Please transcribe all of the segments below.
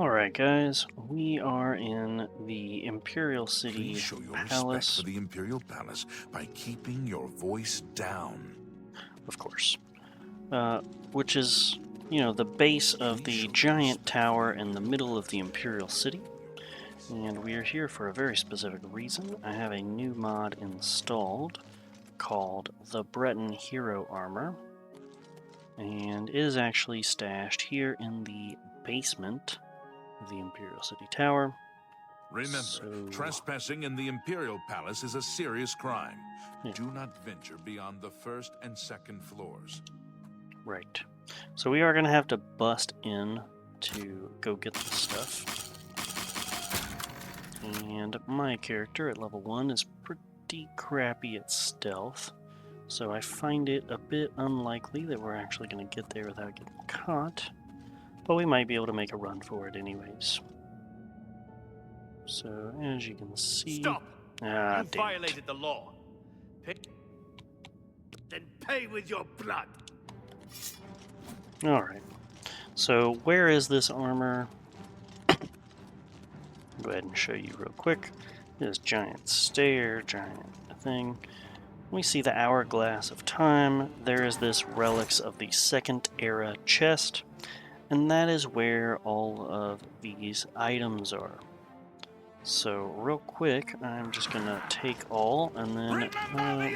Alright guys, we are in the Imperial Please City show your respect Palace, for the Imperial Palace by keeping your voice down. of course, which is, the base of the giant tower in the middle of the Imperial City, and we are here for a very specific reason. I have a new mod installed called the Breton Hero Armor, and it is actually stashed here in the basement of the Imperial City Tower. Remember, trespassing in the Imperial Palace is a serious crime. Do not venture beyond the first and second floors. Right. So we are going to have to bust in to go get the stuff. And my character at level 1 is pretty crappy at stealth, so I find it a bit unlikely that we're actually going to get there without getting caught, but we might be able to make a run for it anyways. So, as you can see... Stop! You damn violated the law. Then pay with your blood. Alright. So, where is this armor? Go ahead and show you real quick. This giant stair, giant thing. We see the hourglass of time. There is this relics of the second era chest, and that is where all of these items are. So real quick, I'm just gonna take all and then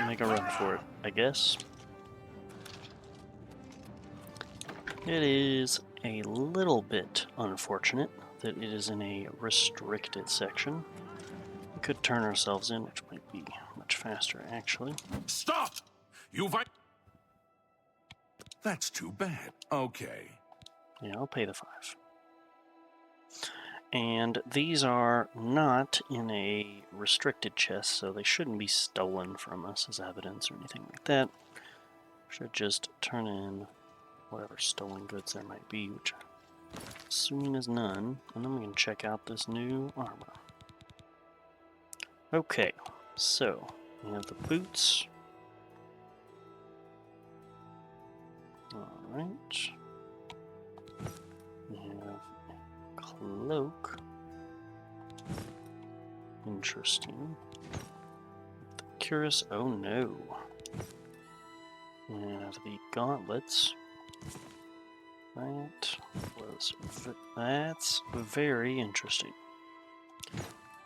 make a run for it, I guess. It is a little bit unfortunate that it is in a restricted section. We could turn ourselves in, which might be much faster, actually. Stop! That's too bad. Okay. Yeah, I'll pay the 5. And these are not in a restricted chest, so they shouldn't be stolen from us as evidence or anything like that. Should just turn in whatever stolen goods there might be, which I'm assuming is none, and then we can check out this new armor. Okay, so we have the boots. Alright. We have a cloak. Interesting. The cuirass, oh no. We have the gauntlets. That's very interesting.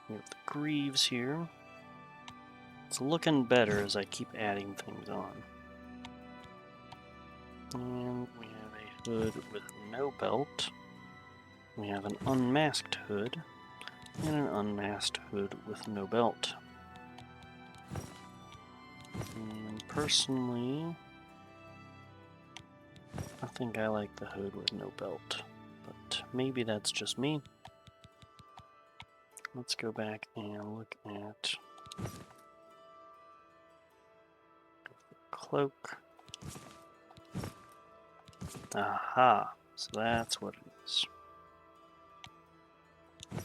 We have the greaves here. It's looking better as I keep adding things on. And we have a hood with no belt. We have an unmasked hood and an unmasked hood with no belt. And personally, I think I like the hood with no belt, but maybe that's just me. Let's go back and look at the cloak. Aha, so that's what it is.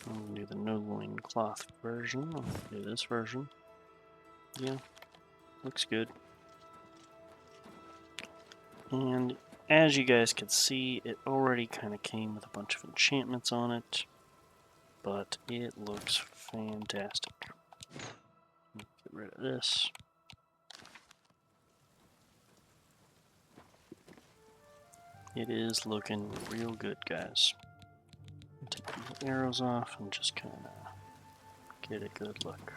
I'm going to do the no loincloth version. I'll do this version. Yeah, looks good. And as you guys can see, it already kind of came with a bunch of enchantments on it, but it looks fantastic. Get rid of this. It is looking real good, guys. Take the arrows off and just kind of get a good look.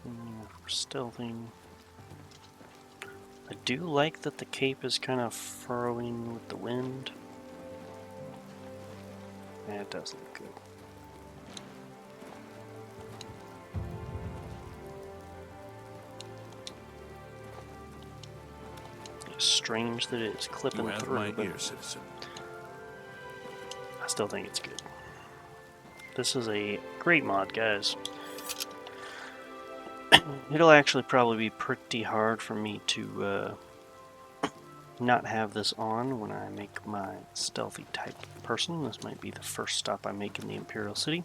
And for stealthing, I do like that the cape is kind of furrowing with the wind. Yeah, it does look good. It's strange that it's clipping through, but citizen. I still think it's good. This is a great mod, guys. It'll actually probably be pretty hard for me to not have this on when I make my stealthy type person. This might be the first stop I make in the Imperial City.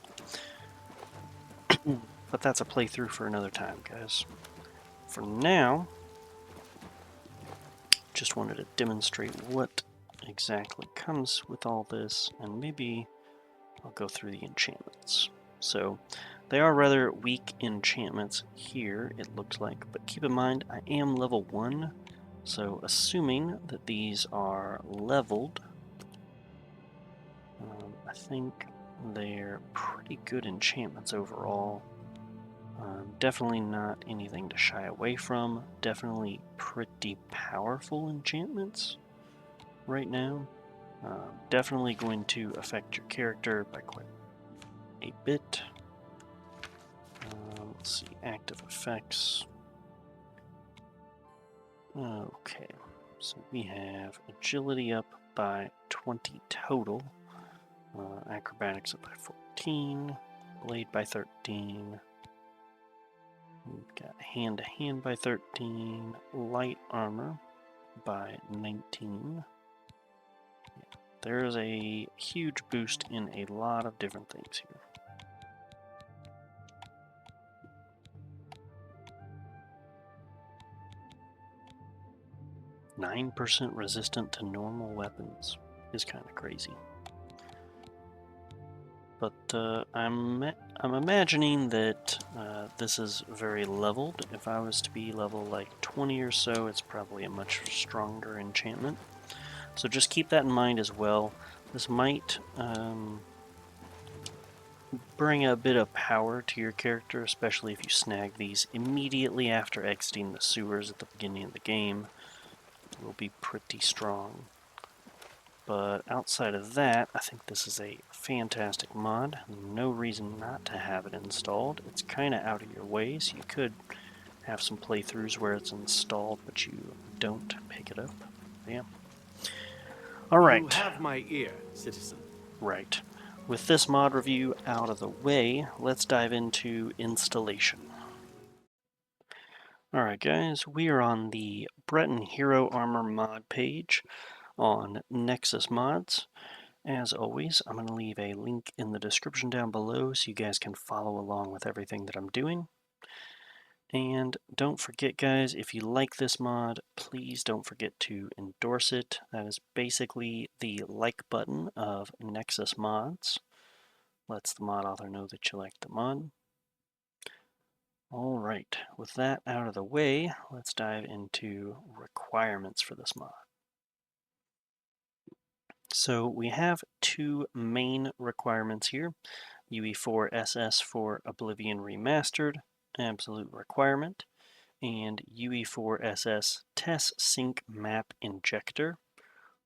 But that's a playthrough for another time, guys. For now, just wanted to demonstrate what exactly comes with all this, and maybe I'll go through the enchantments. So they are rather weak enchantments here, it looks like, but keep in mind I am level 1, so assuming that these are leveled, I think they're pretty good enchantments overall. Definitely not anything to shy away from. Definitely pretty powerful enchantments right now. Definitely going to affect your character by quite a bit. Let's see, active effects. Okay, so we have agility up by 20 total, acrobatics up by 14, blade by 13, we've got hand to hand by 13, light armor by 19. There's a huge boost in a lot of different things here. %9 resistant to normal weapons is kind of crazy. But I'm imagining that this is very leveled. If I was to be level like 20 or so, it's probably a much stronger enchantment. So just keep that in mind as well. This might bring a bit of power to your character, especially if you snag these immediately after exiting the sewers at the beginning of the game. It will be pretty strong. But outside of that, I think this is a fantastic mod. No reason not to have it installed. It's kind of out of your way, so you could have some playthroughs where it's installed, but you don't pick it up. Yeah. Alright. You have my ear, citizen. Right. With this mod review out of the way, let's dive into installation. Alright guys, we are on the Breton Hero Armor mod page on Nexus Mods. As always, I'm going to leave a link in the description down below so you guys can follow along with everything that I'm doing. And don't forget guys, if you like this mod, please don't forget to endorse it. That is basically the like button of Nexus Mods. Lets the mod author know that you like the mod. Alright, with that out of the way, let's dive into requirements for this mod. So we have two main requirements here. UE4SS for Oblivion Remastered, absolute requirement, and UE4SS TES Sync Map Injector,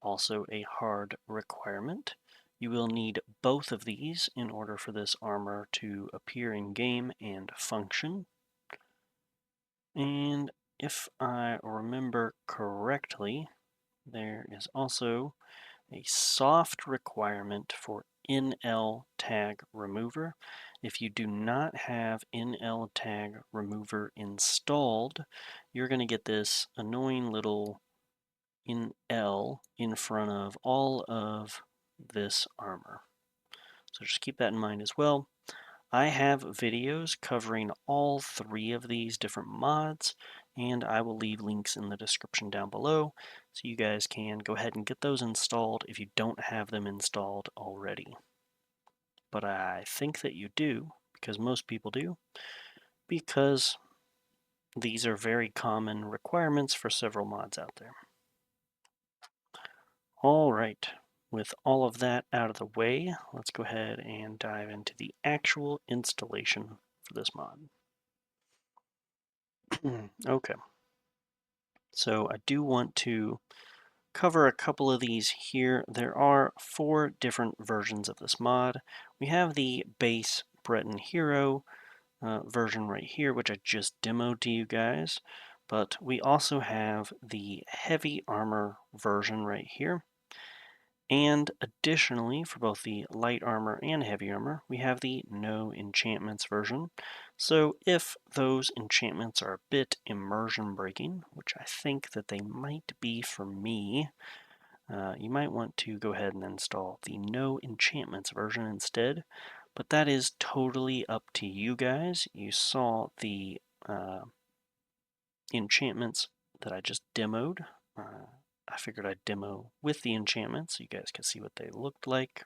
also a hard requirement. You will need both of these in order for this armor to appear in game and function. And if I remember correctly, there is also a soft requirement for NL tag remover. If you do not have NL tag remover installed, you're going to get this annoying little NL in front of all of this armor. So just keep that in mind as well. I have videos covering all three of these different mods, and I will leave links in the description down below so you guys can go ahead and get those installed if you don't have them installed already. But I think that you do, because most people do, because these are very common requirements for several mods out there. Alright, with all of that out of the way, let's go ahead and dive into the actual installation for this mod. Okay, so I do want to cover a couple of these here. There are 4 different versions of this mod. We have the base Breton Hero version right here, which I just demoed to you guys, but we also have the heavy armor version right here. And additionally, for both the light armor and heavy armor, we have the no enchantments version. So if those enchantments are a bit immersion breaking, which I think that they might be for me, you might want to go ahead and install the no enchantments version instead. But that is totally up to you guys. You saw the enchantments that I just demoed. I figured I'd demo with the enchantments so you guys could see what they looked like.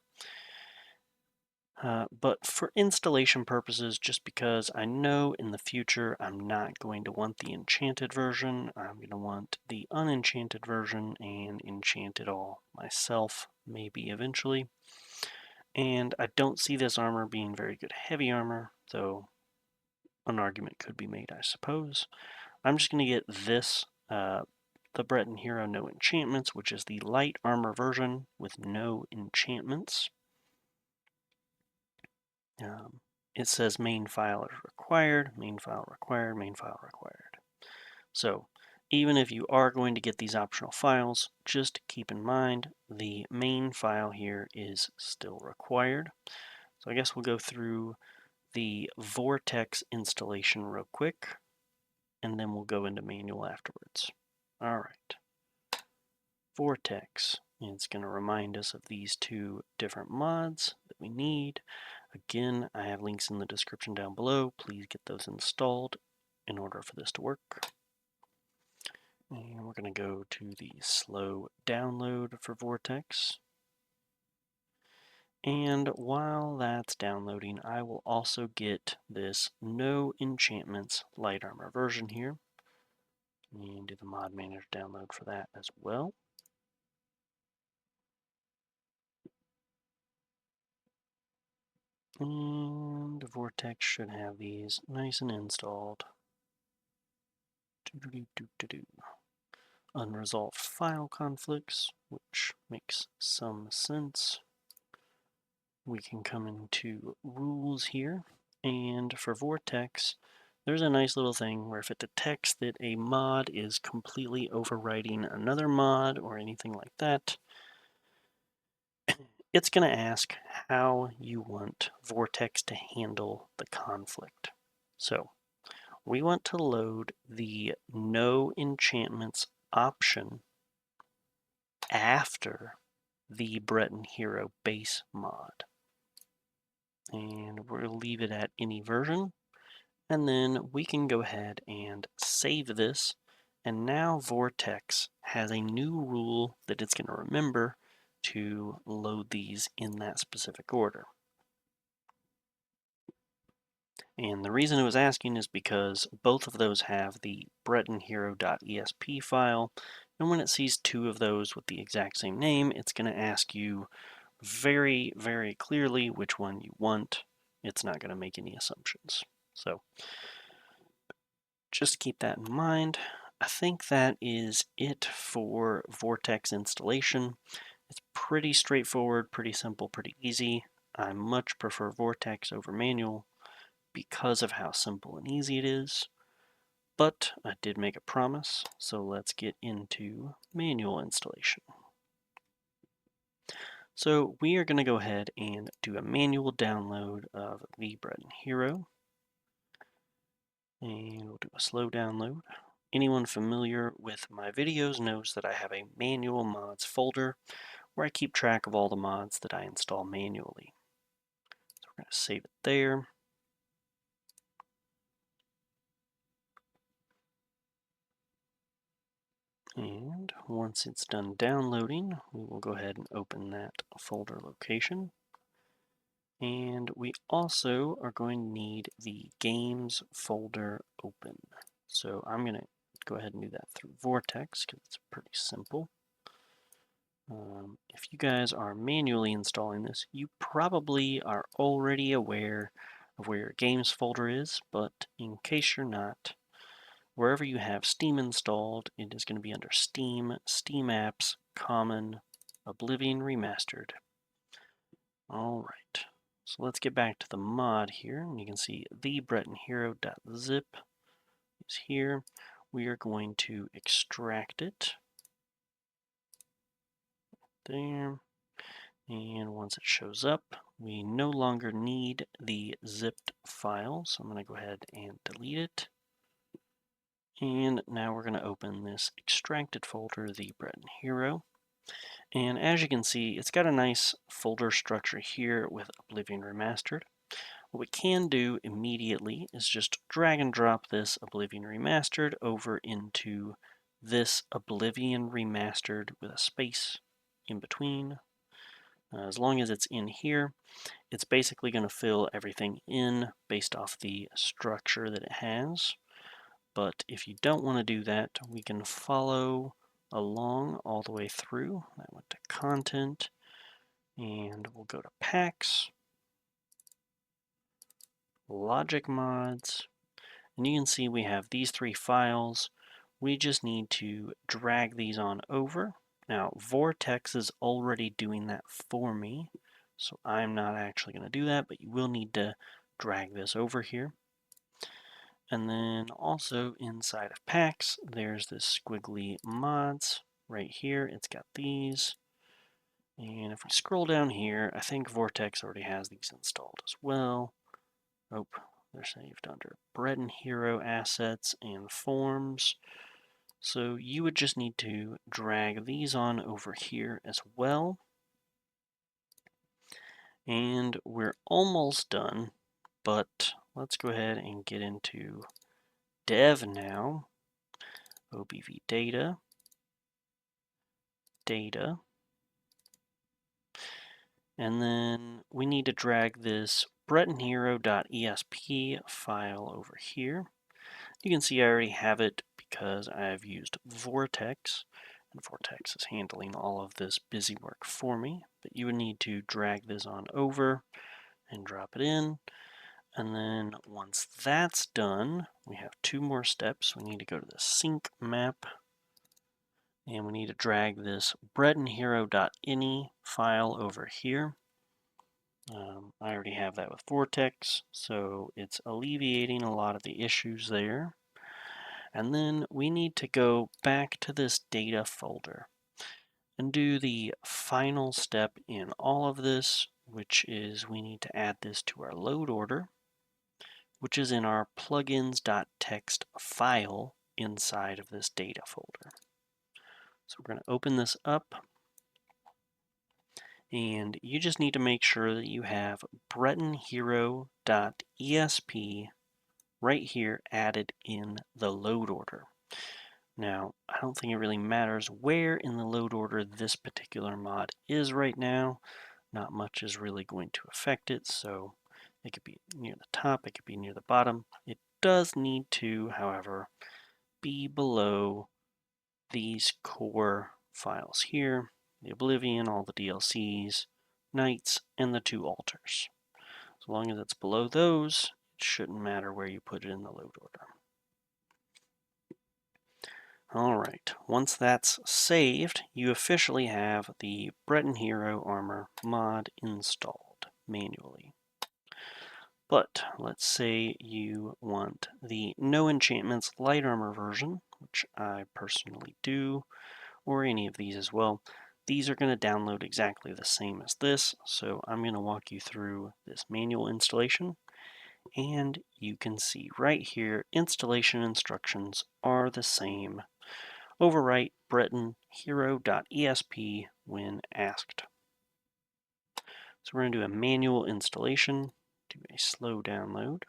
But for installation purposes, just because I know in the future I'm not going to want the enchanted version, I'm going to want the unenchanted version and enchant it all myself, maybe eventually. And I don't see this armor being very good heavy armor, though an argument could be made, I suppose. I'm just going to get this, the Breton Hero No Enchantments, which is the light armor version with no enchantments. It says main file is required, main file required, main file required. So even if you are going to get these optional files, just keep in mind the main file here is still required. So I guess we'll go through the Vortex installation real quick, and then we'll go into manual afterwards. All right. Vortex. It's going to remind us of these two different mods that we need. Again, I have links in the description down below. Please get those installed in order for this to work. And we're going to go to the slow download for Vortex. And while that's downloading, I will also get this No Enchantments Light Armor version here. And do the Mod Manager download for that as well. And Vortex should have these nice and installed. Unresolved file conflicts, which makes some sense. We can come into rules here, and for Vortex, there's a nice little thing where if it detects that a mod is completely overwriting another mod or anything like that, it's going to ask how you want Vortex to handle the conflict. So we want to load the No Enchantments option after the Breton Hero base mod. And we'll leave it at any version. And then we can go ahead and save this. And now Vortex has a new rule that it's going to remember to load these in that specific order. And the reason it was asking is because both of those have the bretonhero.esp file, and when it sees two of those with the exact same name, it's going to ask you very, very clearly which one you want. It's not going to make any assumptions. So just keep that in mind. I think that is it for Vortex installation. It's pretty straightforward, pretty simple, pretty easy. I much prefer Vortex over manual because of how simple and easy it is. But I did make a promise, so let's get into manual installation. So we are going to go ahead and do a manual download of the Breton Hero. And we'll do a slow download. Anyone familiar with my videos knows that I have a manual mods folder where I keep track of all the mods that I install manually. So we're going to save it there. And once it's done downloading, we will go ahead and open that folder location. And we also are going to need the games folder open. So I'm going to go ahead and do that through Vortex because it's pretty simple. If you guys are manually installing this, you probably are already aware of where your games folder is, but in case you're not, wherever you have Steam installed, it is going to be under Steam, Steam Apps, Common, Oblivion Remastered. Alright, so let's get back to the mod here, and you can see the bretonhero.zip is here. We are going to extract it. There. And once it shows up, we no longer need the zipped file, so I'm going to go ahead and delete it. And now we're going to open this extracted folder, the Breton Hero. And as you can see, it's got a nice folder structure here with Oblivion Remastered. What we can do immediately is just drag and drop this Oblivion Remastered over into this Oblivion Remastered with a space in between. As long as it's in here, it's basically going to fill everything in based off the structure that it has. But if you don't want to do that, we can follow along all the way through. I went to Content, and we'll go to Packs, Logic Mods, and you can see we have these 3 files. We just need to drag these on over. Now, Vortex is already doing that for me, so I'm not actually going to do that, but you will need to drag this over here. And then also inside of packs, there's this squiggly mods right here. It's got these. And if we scroll down here, I think Vortex already has these installed as well. Oh, they're saved under Breton Hero Assets and Forms. So you would just need to drag these on over here as well. And we're almost done, but let's go ahead and get into Dev now. OBV Data, Data, and then we need to drag this bretonhero.esp file over here. You can see I already have it because I've used Vortex, and Vortex is handling all of this busy work for me, but you would need to drag this on over and drop it in. And then once that's done, we have 2 more steps. We need to go to the sync map, and we need to drag this bretonhero.ini file over here. I already have that with Vortex, so it's alleviating a lot of the issues there. And then we need to go back to this data folder and do the final step in all of this, which is we need to add this to our load order, which is in our plugins.txt file inside of this data folder. So we're going to open this up, and you just need to make sure that you have bretonhero.esp right here added in the load order. Now, I don't think it really matters where in the load order this particular mod is right now. Not much is really going to affect it, so it could be near the top, it could be near the bottom. It does need to, however, be below these core files here, the Oblivion, all the DLCs, Knights, and the 2 altars. As long as it's below those, it shouldn't matter where you put it in the load order. Alright, once that's saved, you officially have the Breton Hero Armor mod installed manually. But let's say you want the No Enchantments Light Armor version, which I personally do, or any of these as well. These are going to download exactly the same as this, so I'm going to walk you through this manual installation, and you can see right here, installation instructions are the same. Overwrite bretonhero.esp when asked. So we're going to do a manual installation, do a slow download.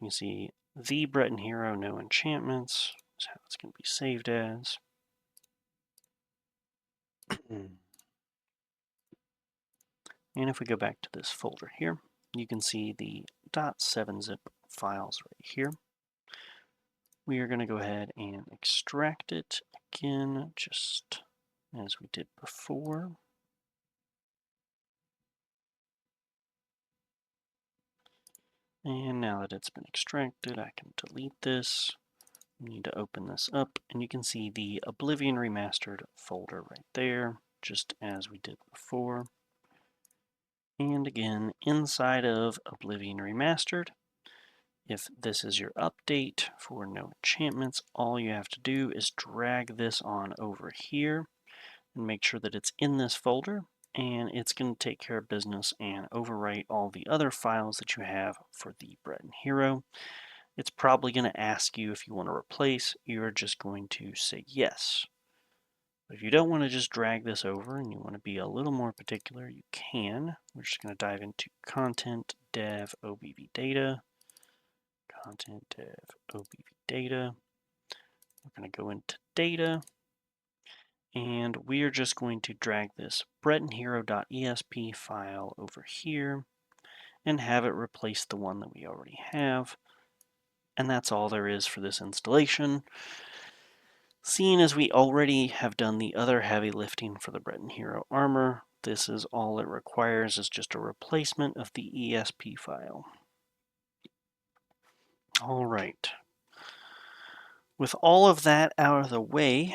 You can see the Breton Hero, no enchantments, is how it's going to be saved as. And if we go back to this folder here, you can see the .7zip files right here. We are going to go ahead and extract it again, just as we did before. And now that it's been extracted, I can delete this. We need to open this up, and you can see the Oblivion Remastered folder right there, just as we did before. And again, inside of Oblivion Remastered, if this is your update for no enchantments, all you have to do is drag this on over here and make sure that it's in this folder, and it's going to take care of business and overwrite all the other files that you have for the Breton Hero. It's probably going to ask you if you want to replace. You're just going to say yes. But if you don't want to just drag this over and you want to be a little more particular, you can. We're just going to dive into Content, Dev, OBV Data. Content, Dev, OBV Data. We're going to go into data, and we are just going to drag this bretonhero.esp file over here and have it replace the one that we already have. And that's all there is for this installation. Seeing as we already have done the other heavy lifting for the Breton Hero armor, this is all it requires, is just a replacement of the ESP file. All right. With all of that out of the way,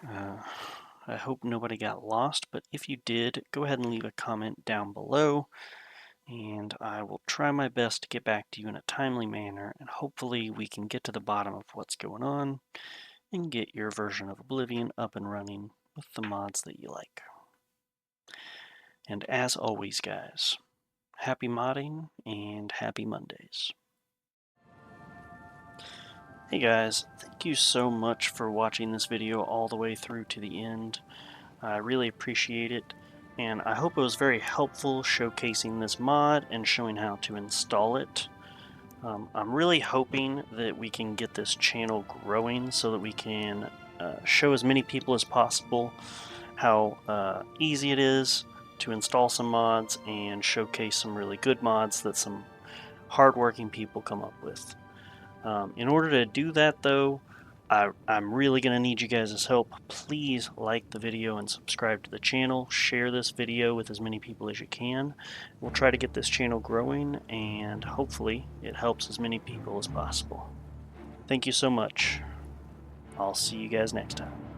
I hope nobody got lost, but if you did, go ahead and leave a comment down below, and I will try my best to get back to you in a timely manner, and hopefully we can get to the bottom of what's going on and get your version of Oblivion up and running with the mods that you like. And as always, guys, happy modding and happy Mondays. Hey guys, thank you so much for watching this video all the way through to the end. I really appreciate it, and I hope it was very helpful showcasing this mod and showing how to install it. I'm really hoping that we can get this channel growing so that we can show as many people as possible how easy it is to install some mods and showcase some really good mods that some hardworking people come up with. In order to do that, though, I'm really going to need you guys' help. Please like the video and subscribe to the channel. Share this video with as many people as you can. We'll try to get this channel growing, and hopefully it helps as many people as possible. Thank you so much. I'll see you guys next time.